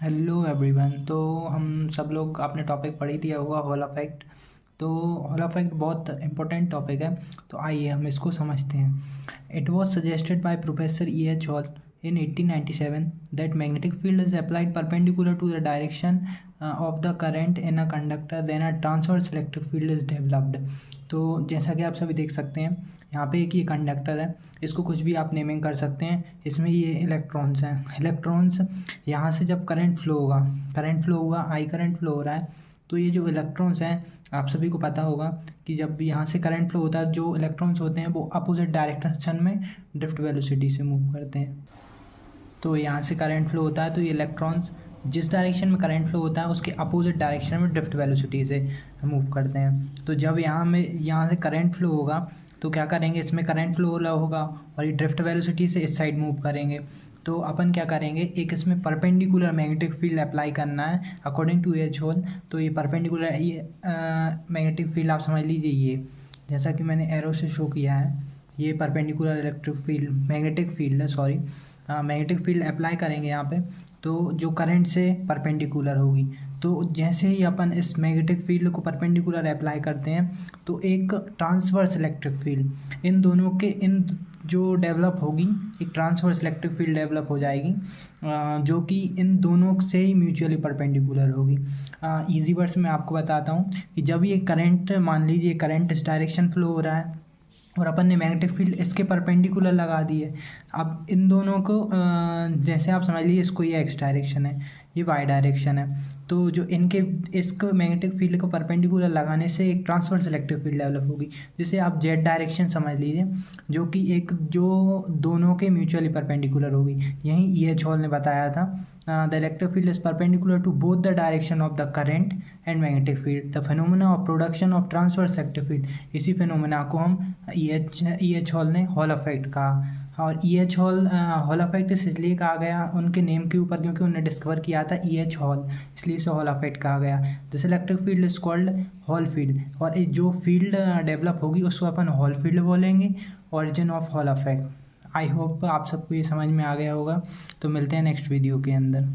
Hello everyone. तो हम सब लोग आपने टॉपिक पढ़ ही लिया होगा, हॉल इफेक्ट। तो हॉल इफेक्ट बहुत इंपॉर्टेंट टॉपिक है, तो आइए हम इसको समझते हैं। It was suggested by professor E.H. Hall in 1897 that magnetic field is applied perpendicular to the direction of the current in a conductor, then a transverse electric field is developed। तो जैसा कि आप सभी देख सकते हैं, यहाँ पे एक ये कंडक्टर है, इसको कुछ भी आप नेमिंग कर सकते हैं। इसमें ये इलेक्ट्रॉन्स हैं। इलेक्ट्रॉन्स यहाँ से जब करंट फ्लो होगा, करंट फ्लो हुआ, आई करंट फ्लो हो रहा है, तो ये जो इलेक्ट्रॉन्स हैं, आप सभी को पता होगा कि जब यहाँ से करंट फ्लो होता है, जो इलेक्ट्रॉन्स होते हैं वो अपोजिट डायरेक्शन में ड्रिफ्ट वेलोसिटी से मूव करते हैं। तो यहाँ से करंट फ्लो होता है, तो ये इलेक्ट्रॉन्स जिस डायरेक्शन में करंट फ्लो होता है उसके अपोजिट डायरेक्शन में ड्रिफ्ट वेलोसिटी से मूव करते हैं। तो जब यहाँ से करंट फ्लो होगा तो क्या करेंगे, इसमें करंट फ्लो हो रहा होगा और ये ड्रिफ्ट वेलोसिटी से इस साइड मूव करेंगे। तो अपन क्या करेंगे, एक इसमें परपेंडिकुलर मैग्नेटिक फील्ड अप्लाई करना है अकॉर्डिंग टू E.H. हॉल। तो ये परपेंडिकुलर ये मैग्नेटिक फील्ड आप समझ लीजिए, ये जैसा कि मैंने एरो से शो किया है, ये perpendicular electric field magnetic field है, सॉरी मैग्नेटिक फील्ड अप्लाई करेंगे यहाँ पे, तो जो करंट से परपेंडिकुलर होगी। तो जैसे ही अपन इस मैग्नेटिक फील्ड को परपेंडिकुलर अप्लाई करते हैं तो एक ट्रांसवर्स इलेक्ट्रिक फील्ड इन दोनों के इन जो डेवलप होगी, एक ट्रांसवर्स इलेक्ट्रिक फील्ड डेवलप हो जाएगी जो कि इन दोनों से ही म्यूचुअली परपेंडिकुलर होगी। ईजी वर्ड्स में आपको बताता हूँ कि जब ये करंट, मान लीजिए करंट इस डायरेक्शन फ्लो हो रहा है और अपन ने मैग्नेटिक फील्ड इसके परपेंडिकुलर लगा दी है। अब इन दोनों को जैसे आप समझ लीजिए, इसको ये एक्स डायरेक्शन है, ये वाई डायरेक्शन है, तो जो इनके इसको मैग्नेटिक फील्ड को परपेंडिकुलर लगाने से एक ट्रांसवर्स इलेक्ट्रिक फील्ड डेवलप होगी, जिसे आप जेड डायरेक्शन समझ लीजिए, जो कि एक जो दोनों के म्यूचुअली परपेंडिकुलर होगी। यही E.H. हॉल ने बताया था, the electric field is perpendicular to both the direction of the current and magnetic field, the phenomena of production of transverse electric field. इसी फिनोमेना को हम E.H. हॉल ने हॉल इफेक्ट कहा। और E.H. हॉल इफेक्ट इसलिए कहा गया उनके नेम के ऊपर, क्योंकि उन्होंने डिस्कवर किया था E.H. हॉल, इसलिए इसे हॉल इफेक्ट कहा गया। This electric field is called hall field, और जो फील्ड डेवलप होगी उसको अपन हॉल फील्ड बोलेंगे। Origin of hall effect. I hope आप सबको ये समझ में आ गया होगा। तो मिलते हैं नेक्स्ट वीडियो के अंदर।